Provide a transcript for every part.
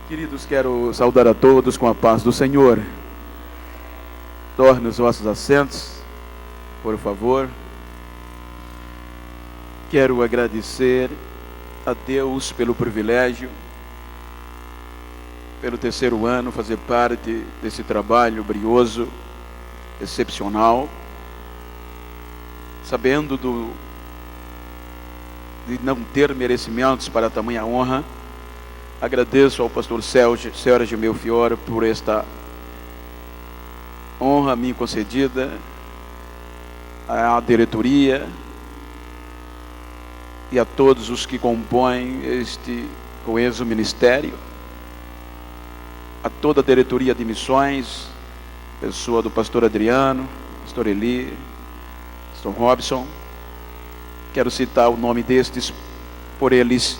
Queridos, quero saudar a todos com a paz do Senhor. Torne os vossos assentos, por favor. Quero agradecer a Deus pelo privilégio, pelo terceiro ano, fazer parte desse trabalho brioso, excepcional, sabendo de não ter merecimentos para tamanha honra. Agradeço ao pastor Sérgio Melchior por esta honra a mim concedida, à diretoria e a todos os que compõem este coeso ministério, a toda a diretoria de missões, pessoa do pastor Adriano, pastor Eli, pastor Robson. Quero citar o nome destes, por eles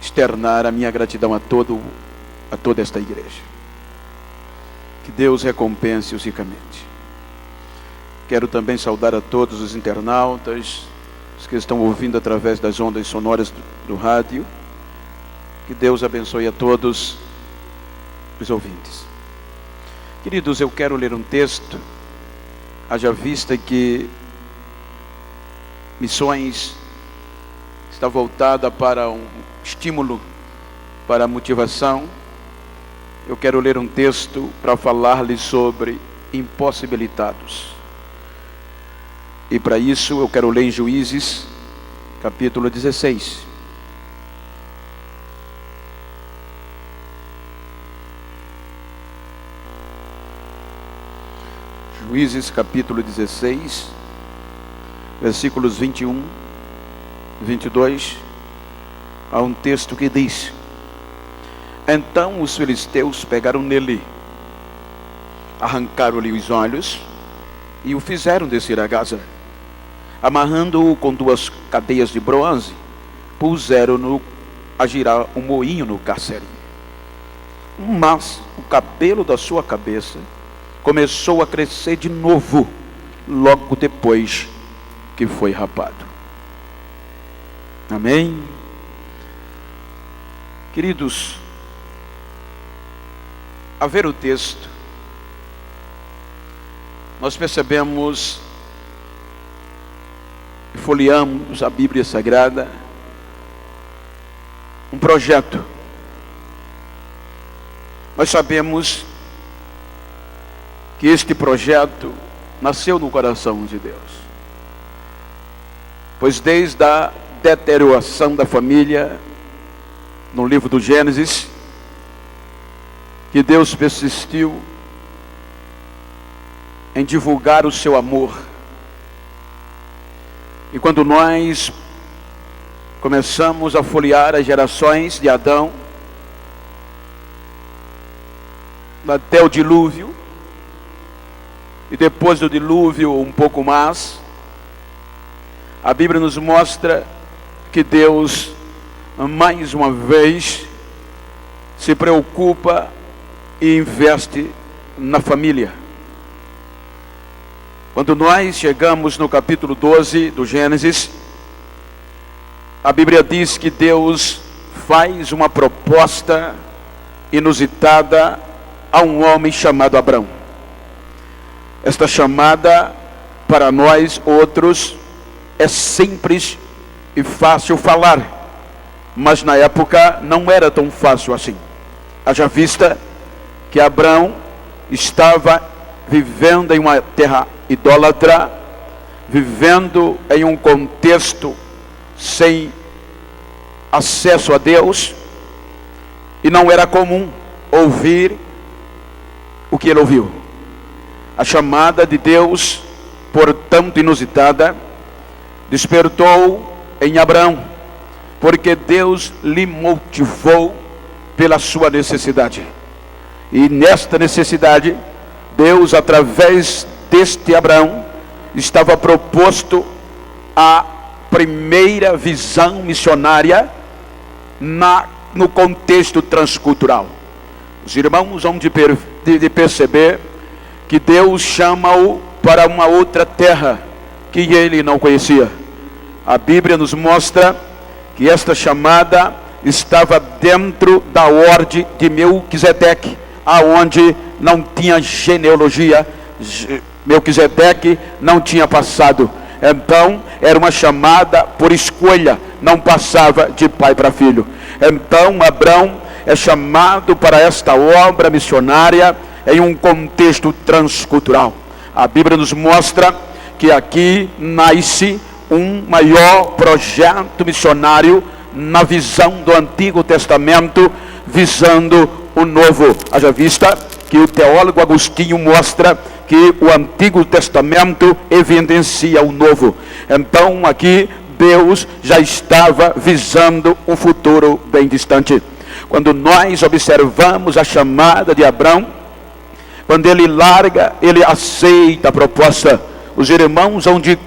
externar a minha gratidão a toda esta igreja. Que Deus recompense-os ricamente. Quero também saudar a todos os internautas, os que estão ouvindo através das ondas sonoras do rádio. Que Deus abençoe a todos os ouvintes. Queridos, eu quero ler um texto, haja vista que missões está voltada para um estímulo, para a motivação. Eu quero ler um texto para falar-lhes sobre impossibilitados. E para isso eu quero ler em Juízes, capítulo 16. Juízes, capítulo 16, versículos 21, 22. Há um texto que diz: então os filisteus pegaram nele, arrancaram-lhe os olhos e o fizeram descer a Gaza, amarrando-o com 2 cadeias de bronze, puseram-no a girar um moinho no cárcere. Mas o cabelo da sua cabeça começou a crescer de novo, logo depois que foi rapado. Amém? Queridos, a ver o texto, nós percebemos e folheamos a Bíblia Sagrada, um projeto. Nós sabemos que este projeto nasceu no coração de Deus, pois desde a deterioração da família, no livro do Gênesis, que Deus persistiu em divulgar o seu amor. E quando nós começamos a folhear as gerações de Adão, até o dilúvio, e depois do dilúvio um pouco mais, a Bíblia nos mostra que Deus, mais uma vez, se preocupa e investe na família. Quando nós chegamos no capítulo 12 do Gênesis, a Bíblia diz que Deus faz uma proposta inusitada a um homem chamado Abrão. Esta chamada, para nós outros, é simples e fácil falar, mas na época não era tão fácil assim. Haja vista que Abrão estava vivendo em uma terra idólatra, vivendo em um contexto sem acesso a Deus, e não era comum ouvir o que ele ouviu. A chamada de Deus, portanto inusitada, despertou em Abrão, porque Deus lhe motivou pela sua necessidade. E nesta necessidade, Deus, através deste Abrão, estava proposto a primeira visão missionária no contexto transcultural. Os irmãos vão de perceber que Deus chama-o para uma outra terra que ele não conhecia. A Bíblia nos mostra que esta chamada estava dentro da ordem de Melquisedeque, aonde não tinha genealogia. Melquisedeque não tinha passado. Então era uma chamada por escolha, não passava de pai para filho. Então Abrão é chamado para esta obra missionária em um contexto transcultural. A Bíblia nos mostra que aqui nasce um maior projeto missionário na visão do Antigo Testamento, visando o Novo. Haja vista que o teólogo Agostinho mostra que o Antigo Testamento evidencia o Novo. Então aqui Deus já estava visando um futuro bem distante. Quando nós observamos a chamada de Abrão, quando ele larga, ele aceita a proposta. Os irmãos vão de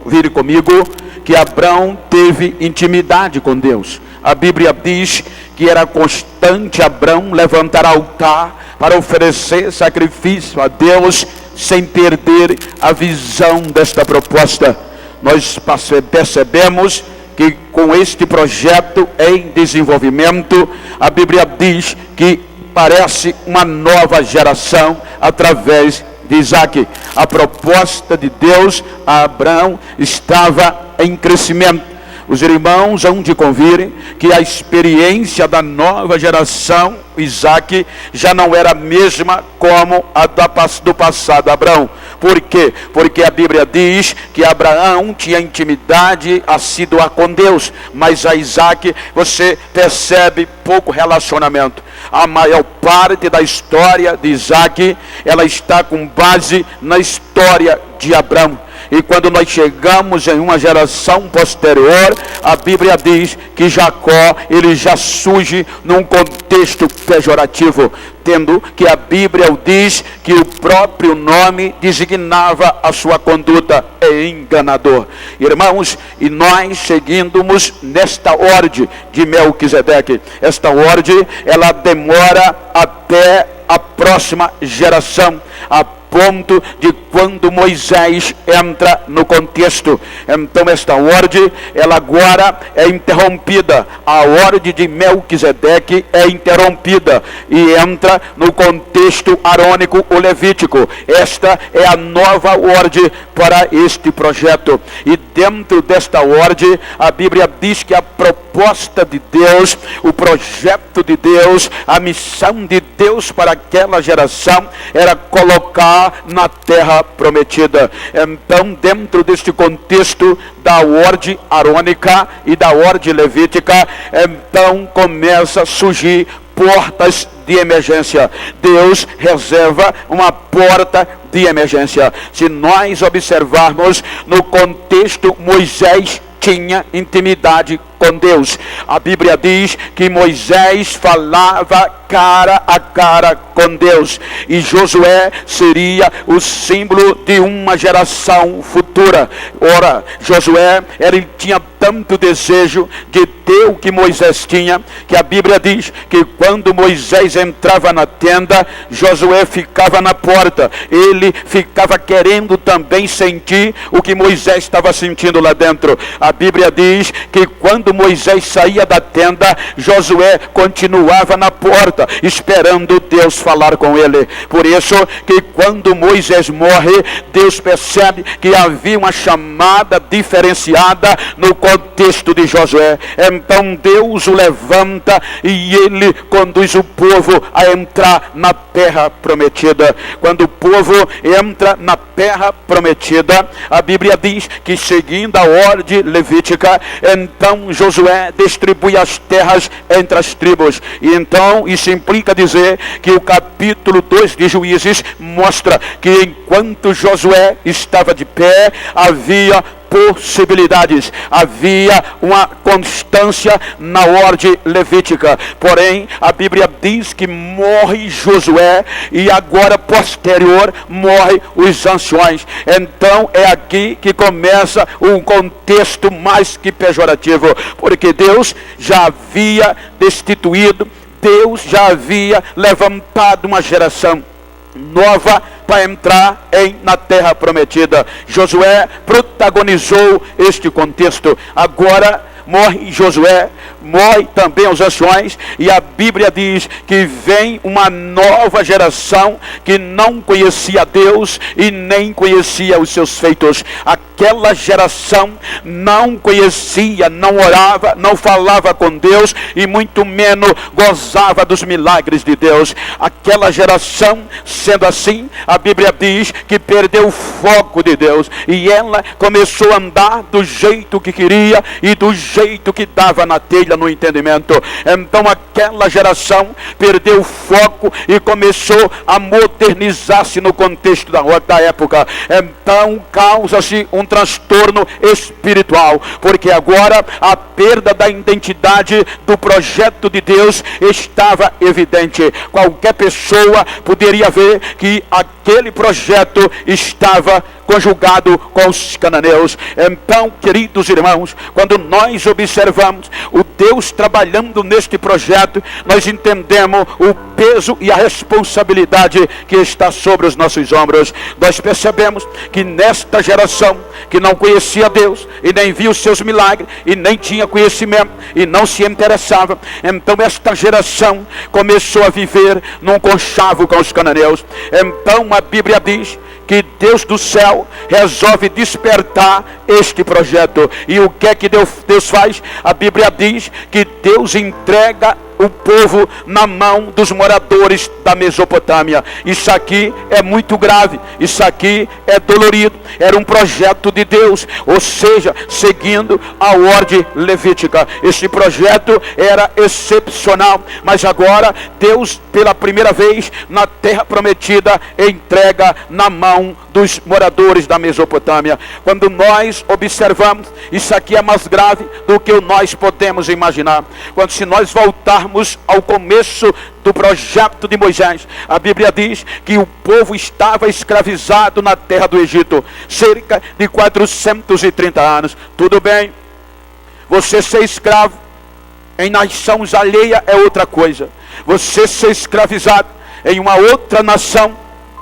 vir comigo que Abrão teve intimidade com Deus. A Bíblia diz que era constante Abrão levantar altar para oferecer sacrifício a Deus, sem perder a visão desta proposta. Nós percebemos que com este projeto em desenvolvimento, a Bíblia diz que parece uma nova geração através de Isaac. A proposta de Deus a Abraão estava em crescimento. Os irmãos hão de convir que a experiência da nova geração, Isaac, já não era a mesma como a do passado Abraão. Por quê? Porque a Bíblia diz que Abraão tinha intimidade assídua com Deus, mas a Isaac você percebe pouco relacionamento. A maior parte da história de Isaac, ela está com base na história de Abraão. E quando nós chegamos em uma geração posterior, a Bíblia diz que Jacó, ele já surge num contexto pejorativo, tendo que a Bíblia diz que o próprio nome designava a sua conduta enganador. Irmãos, e nós seguimos nesta ordem de Melquisedeque. Esta ordem, ela demora até a próxima geração, a ponto de quando Moisés entra no contexto. Então esta ordem, ela agora é interrompida. A ordem de Melquisedeque é interrompida e entra no contexto arônico ou levítico. Esta é a nova ordem para este projeto. E dentro desta ordem, a Bíblia diz que a proposta de Deus, o projeto de Deus, a missão de Deus para aquela geração era colocar na terra prometida. Então, dentro deste contexto da ordem arônica e da ordem levítica, então começa a surgir portas de emergência. Deus reserva uma porta de emergência. Se nós observarmos no contexto, Moisés tinha intimidade com Deus. A Bíblia diz que Moisés falava cara a cara com Deus, e Josué seria o símbolo de uma geração futura. Ora, Josué, ele tinha tanto desejo de ter o que Moisés tinha, que a Bíblia diz que quando Moisés entrava na tenda, Josué ficava na porta. Ele ficava querendo também sentir o que Moisés estava sentindo lá dentro. A Bíblia diz que quando Moisés saía da tenda, Josué continuava na porta, esperando Deus falar com ele. Por isso que quando Moisés morre, Deus percebe que havia uma chamada diferenciada no contexto de Josué. Então Deus o levanta e ele conduz o povo a entrar na terra prometida. Quando o povo entra na terra prometida, a Bíblia diz que, seguindo a ordem levítica, então Josué distribui as terras entre as tribos. E então isso implica dizer que o capítulo 2 de Juízes mostra que enquanto Josué estava de pé, havia possibilidades, havia uma constância na ordem levítica. Porém, a Bíblia diz que morre Josué e agora posterior morre os anciões. Então é aqui que começa um contexto mais que pejorativo, porque Deus já havia destituído, Deus já havia levantado uma geração nova para entrar na terra prometida. Josué protagonizou este contexto. Agora morre Josué, mói também os anciões, e a Bíblia diz que vem uma nova geração que não conhecia Deus e nem conhecia os seus feitos. Aquela geração não conhecia, não orava, não falava com Deus e muito menos gozava dos milagres de Deus. Aquela geração, sendo assim, a Bíblia diz que perdeu o foco de Deus e ela começou a andar do jeito que queria e do jeito que dava na telha, no entendimento. Então aquela geração perdeu o foco e começou a modernizar-se no contexto da época. Então causa-se um transtorno espiritual, porque agora a perda da identidade do projeto de Deus estava evidente. Qualquer pessoa poderia ver que aquele projeto estava conjugado com os cananeus. Então, queridos irmãos, quando nós observamos o Deus trabalhando neste projeto, nós entendemos o peso e a responsabilidade que está sobre os nossos ombros. Nós percebemos que nesta geração que não conhecia Deus e nem via os seus milagres e nem tinha conhecimento e não se interessava, então esta geração começou a viver num conchavo com os cananeus. Então a Bíblia diz que Deus do céu resolve despertar este projeto. E o que é que Deus faz? A Bíblia diz que Deus entrega o povo na mão dos moradores da Mesopotâmia. Isso aqui é muito grave, isso aqui é dolorido. Era um projeto de Deus, ou seja, seguindo a ordem levítica. Esse projeto era excepcional, mas agora Deus, pela primeira vez na terra prometida, entrega na mão dos moradores da Mesopotâmia. Quando nós observamos, isso aqui é mais grave do que nós podemos imaginar. Quando se nós voltarmos ao começo do projeto de Moisés, a Bíblia diz que o povo estava escravizado na terra do Egito, cerca de 430 anos. Tudo bem, você ser escravo em nações alheias é outra coisa. Você ser escravizado em uma outra nação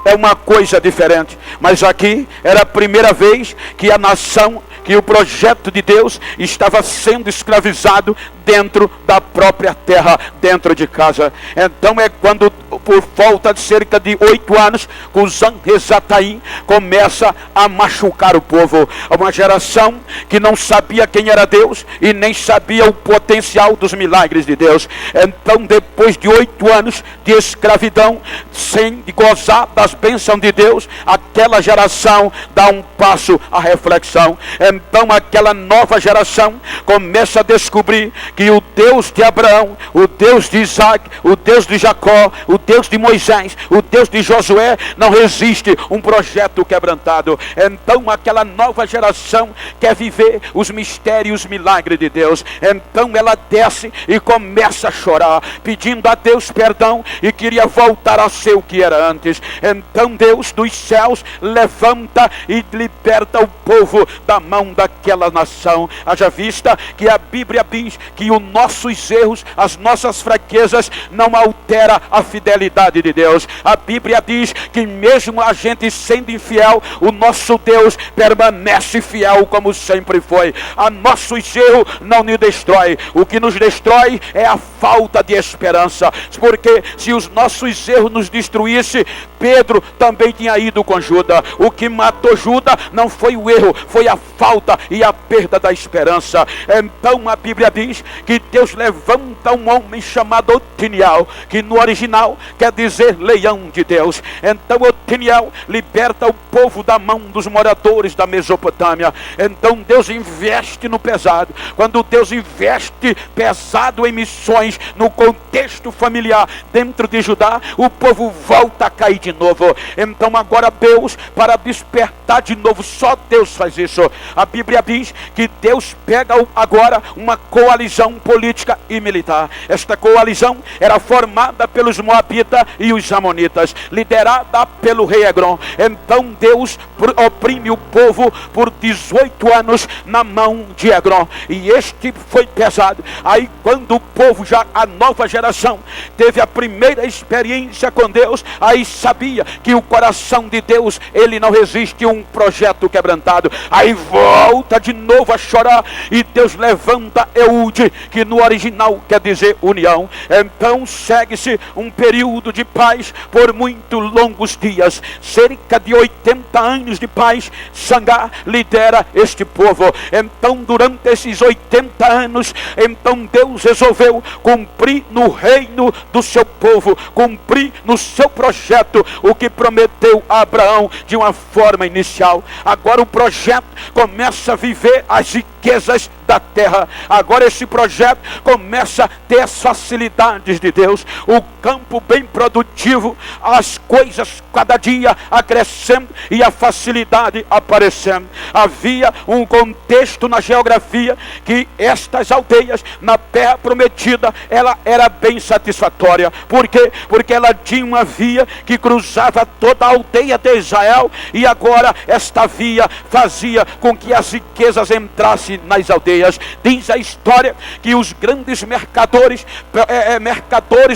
é uma coisa diferente. Mas aqui era a primeira vez que a nação, que o projeto de Deus estava sendo escravizado dentro da própria terra, dentro de casa. Então é quando, por volta de cerca de 8 anos, Cusã-Risataim começa a machucar o povo. Uma geração que não sabia quem era Deus e nem sabia o potencial dos milagres de Deus. Então, depois de 8 anos de escravidão, sem gozar das bênçãos de Deus, aquela geração dá um passo à reflexão. Então aquela nova geração começa a descobrir que o Deus de Abraão, o Deus de Isaac, o Deus de Jacó, o Deus de Moisés, o Deus de Josué, não resiste um projeto quebrantado. Então aquela nova geração quer viver os mistérios, os milagres de Deus. Então ela desce e começa a chorar, pedindo a Deus perdão e queria voltar a ser o que era antes. Então Deus dos céus levanta e liberta o povo da mão daquela nação. Haja vista que a Bíblia diz que os nossos erros, as nossas fraquezas não altera a fidelidade de Deus. A Bíblia diz que mesmo a gente sendo infiel, o nosso Deus permanece fiel como sempre foi. A nossos erros não nos destrói. O que nos destrói é a falta de esperança. Porque se os nossos erros nos destruíssem, Pedro também tinha ido com Judas. O que matou Judas não foi o erro, foi a falta e a perda da esperança. Então a Bíblia diz que Deus levanta um homem chamado Otiniel, que no original quer dizer leão de Deus. Então Otiniel liberta o povo da mão dos moradores da Mesopotâmia. Então Deus investe no pesado. Quando Deus investe pesado em missões no contexto familiar dentro de Judá, o povo volta a cair de novo. Então agora Deus, para despertar de novo, só Deus faz isso. A Bíblia diz que Deus pega agora uma coalizão política e militar. Esta coalizão era formada pelos moabitas Moabita e os Amonitas, liderada pelo rei Eglon. Então Deus oprime o povo por 18 anos na mão de Eglon, e este foi pesado. Aí quando o povo, já a nova geração, teve a primeira experiência com Deus, aí sabia que o coração de Deus, ele não resiste a um projeto quebrantado. Aí volta de novo a chorar, e Deus levanta Eude, que no original quer dizer união. Então segue-se um período de paz por muito longos dias, cerca de 80 anos de paz. Sangá lidera este povo. Então durante esses 80 anos, então Deus resolveu cumprir no reino do seu povo, cumprir no seu projeto o que prometeu a Abraão de uma forma inicial. Agora o projeto começa a viver as riquezas da terra. Agora esse projeto começa a ter as facilidades de Deus, o campo bem produtivo, as coisas cada dia acrescendo e a facilidade aparecendo. Havia um contexto na geografia que estas aldeias na terra prometida, ela era bem satisfatória. Por quê? Porque ela tinha uma via que cruzava toda a aldeia de Israel, e agora esta via fazia com que as riquezas entrassem nas aldeias. Diz a história que os grandes mercadores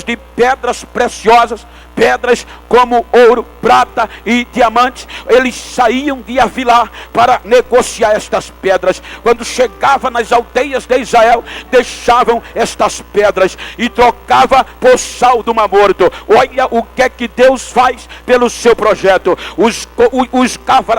de pedras preciosas, pedras como ouro, prata e diamantes, eles saíam de Havilá para negociar estas pedras. Quando chegava nas aldeias de Israel, deixavam estas pedras e trocava por sal do Mar Morto. Olha o que é que Deus faz pelo seu projeto. Os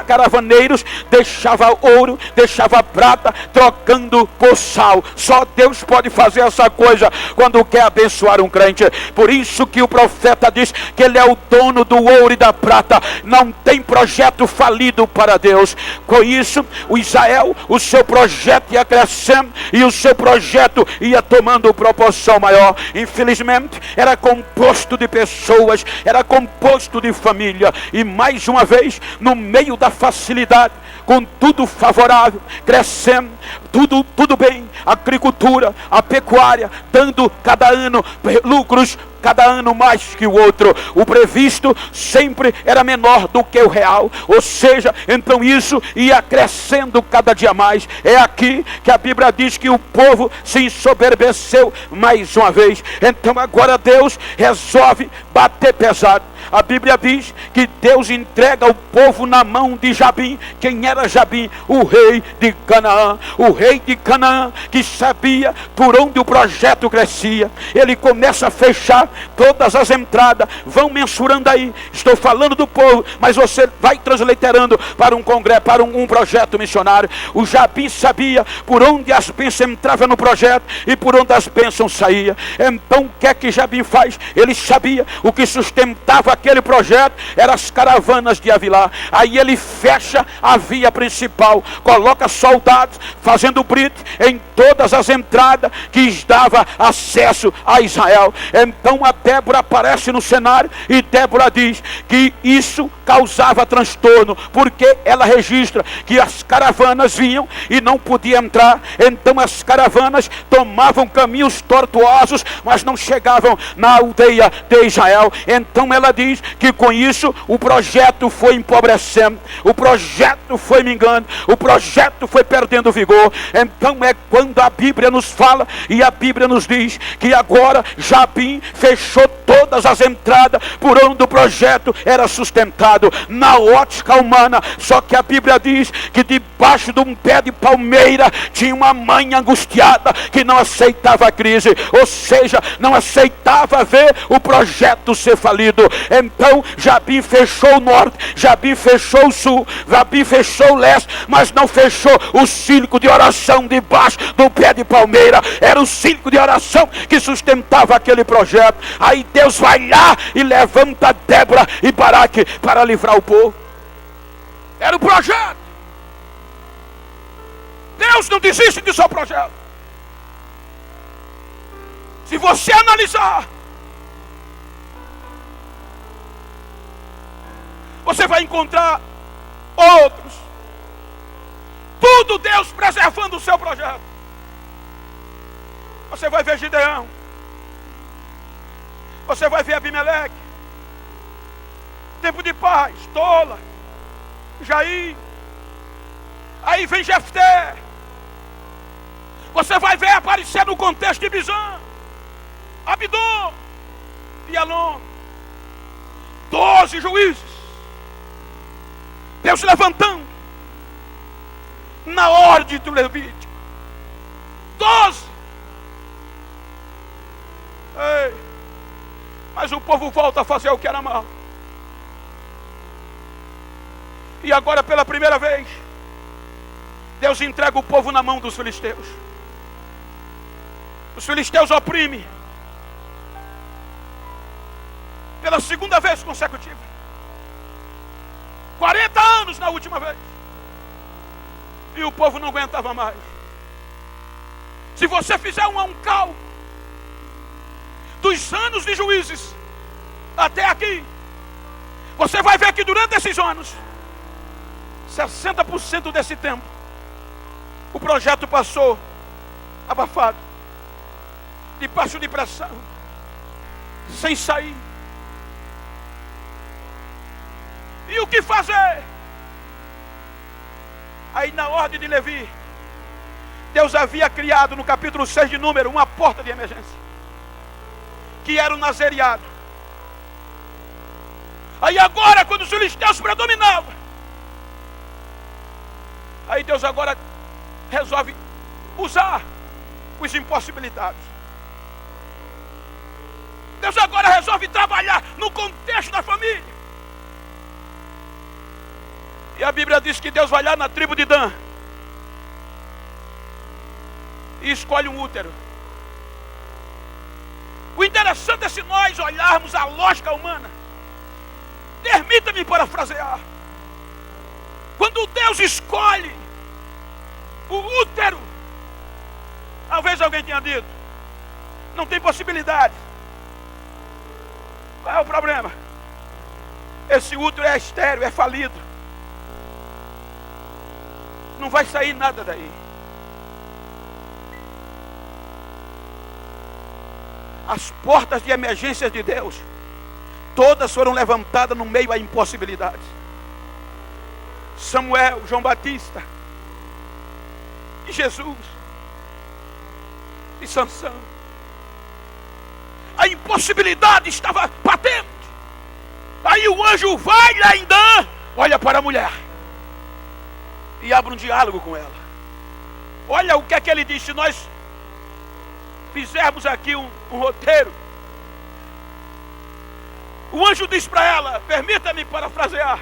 caravaneiros deixavam ouro, deixavam prata, trocando por sal. Só Deus pode fazer essa coisa quando quer abençoar um crente. Por isso que o profeta diz que ele é o dono do ouro e da prata. Não tem projeto falido para Deus. Com isso, o Israel, o seu projeto ia crescendo, e o seu projeto ia tomando proporção maior. Infelizmente, era composto de pessoas, era composto de família, e mais uma vez, no meio da facilidade, com tudo favorável, crescendo, tudo bem, a agricultura, a pecuária, dando cada ano lucros, cada ano mais que o outro. O previsto sempre era menor do que o real, ou seja, então isso ia crescendo cada dia mais. É aqui que a Bíblia diz que o povo se ensoberbeceu mais uma vez. Então agora Deus resolve bater pesado. A Bíblia diz que Deus entrega o povo na mão de Jabim. Quem era Jabim? O rei de Canaã. O rei de Canaã, que sabia por onde o projeto crescia. Ele começa a fechar todas as entradas. Vão mensurando aí. Estou falando do povo, mas você vai transliterando para um congresso, para um projeto missionário. O Jabim sabia por onde as bênçãos entravam no projeto e por onde as bênçãos saíam. Então o que é que Jabim faz? Ele sabia o que sustentava aquele projeto, eram as caravanas de Havilá. Aí ele fecha a via principal, coloca soldados fazendo brite em todas as entradas que dava acesso a Israel. Então a Débora aparece no cenário, e Débora diz que isso causava transtorno, porque ela registra que as caravanas vinham e não podiam entrar. Então as caravanas tomavam caminhos tortuosos, mas não chegavam na aldeia de Israel. Então ela diz que com isso o projeto foi empobrecendo, o projeto foi mingando, o projeto foi perdendo vigor. Então é quando a Bíblia nos fala, e a Bíblia nos diz que agora Jabim fechou todas as entradas por onde o projeto era sustentado na ótica humana. Só que a Bíblia diz que debaixo de um pé de palmeira tinha uma mãe angustiada que não aceitava a crise, ou seja, não aceitava ver o projeto ser falido. Então Jabim fechou o norte, Jabim fechou o sul, Jabim fechou o leste, mas não fechou o círculo de oração debaixo do pé de palmeira. Era o círculo de oração que sustentava aquele projeto. Aí Deus vai lá e levanta Débora e Baraque para livrar o povo. Era o projeto. Deus não desiste do seu projeto. Se você analisar, você vai encontrar outros. Tudo Deus preservando o seu projeto. Você vai ver Gideão. Você vai ver Abimeleque, tempo de paz, Tola, Jair. Aí vem Jefté. Você vai ver aparecer no contexto de Bizã, Abidom e Alon. 12 juízes. Deus levantando na ordem do Levítico. 12. Ei, mas o povo volta a fazer o que era mal. E agora, pela primeira vez, Deus entrega o povo na mão dos filisteus. Os filisteus oprimem pela segunda vez consecutiva. 40 anos na última vez. E o povo não aguentava mais. Se você fizer um cálculo dos anos de juízes até aqui, você vai ver que durante esses anos, 60% desse tempo, o projeto passou abafado, debaixo de pressão, sem sair. E o que fazer? Aí na ordem de Levi, Deus havia criado no capítulo 6 de Número uma porta de emergência, que era o nazereado. Aí agora, quando os filisteus predominavam, aí Deus agora resolve usar os impossibilitados. Deus agora resolve trabalhar no contexto da família. E a Bíblia diz que Deus vai lá na tribo de Dan e escolhe um útero. O interessante é se nós olharmos a lógica humana. Permita-me parafrasear. Quando Deus escolhe o útero, talvez alguém tenha dito, não tem possibilidade. Qual é o problema? Esse útero é estéril, é falido. Não vai sair nada daí. As portas de emergência de Deus, todas foram levantadas no meio a impossibilidades. Samuel, João Batista, e Jesus, e Sansão. A impossibilidade estava patente. Aí o anjo vai lá em Dan, olha para a mulher e abre um diálogo com ela. Olha o que é que ele diz. Se nós fizermos aqui um roteiro, o anjo diz para ela, permita-me parafrasear,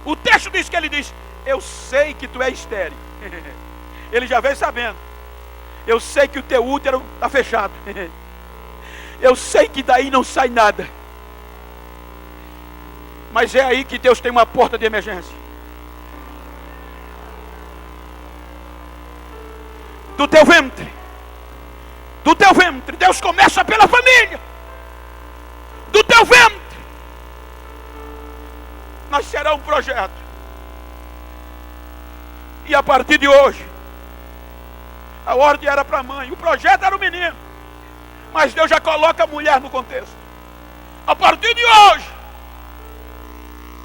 o texto diz que ele diz: eu sei que tu é estéril. Ele já veio sabendo. Eu sei que o teu útero está fechado. Eu sei que daí não sai nada. Mas é aí que Deus tem uma porta de emergência. Do teu ventre, Deus começa pela família. Do teu ventre nascerá um projeto. E a partir de hoje, a ordem era para a mãe, o projeto era o menino, mas Deus já coloca a mulher no contexto. A partir de hoje,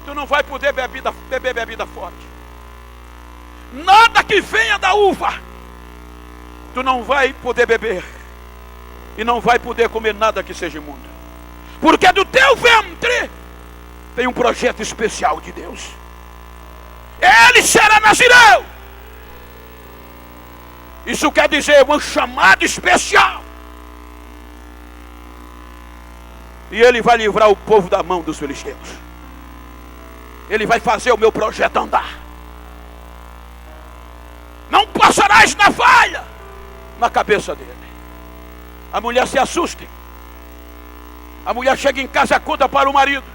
tu não vai poder beber bebida forte. Nada que venha da uva, tu não vai poder beber. E não vai poder comer nada que seja imundo. Porque do teu ventre tem um projeto especial de Deus. Ele será nazireu. Isso quer dizer um chamado especial. E ele vai livrar o povo da mão dos filisteus. Ele vai fazer o meu projeto andar. Não passarás na falha na cabeça dele. A mulher se assusta. A mulher chega em casa e conta para o marido.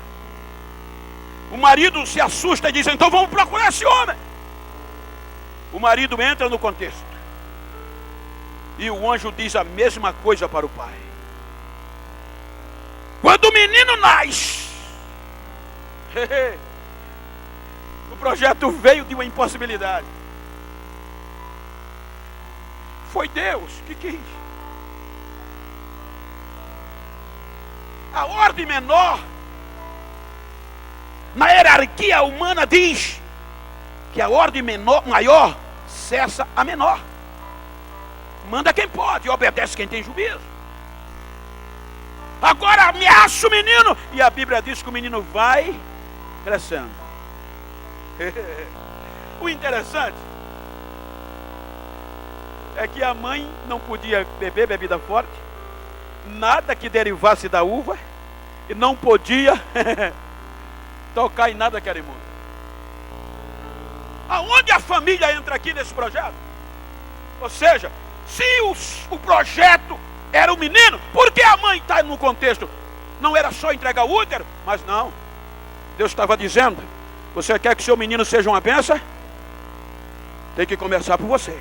O marido se assusta e diz: então vamos procurar esse homem. O marido entra no contexto. E o anjo diz a mesma coisa para o pai. Quando o menino nasce, o projeto veio de uma impossibilidade. Foi Deus que quis. A ordem menor, na hierarquia humana, diz que a ordem maior cessa a menor. Manda quem pode, obedece quem tem juízo. Agora ameaça o menino, e a Bíblia diz que o menino vai crescendo. O interessante é que a mãe não podia beber bebida forte, nada que derivasse da uva, e não podia tocar em nada que era imundo. Aonde a família entra aqui nesse projeto? Ou seja, se o projeto era o menino, por que a mãe está no contexto? Não era só entregar o útero? Mas não, Deus estava dizendo: você quer que seu menino seja uma bênção? Tem que começar por você.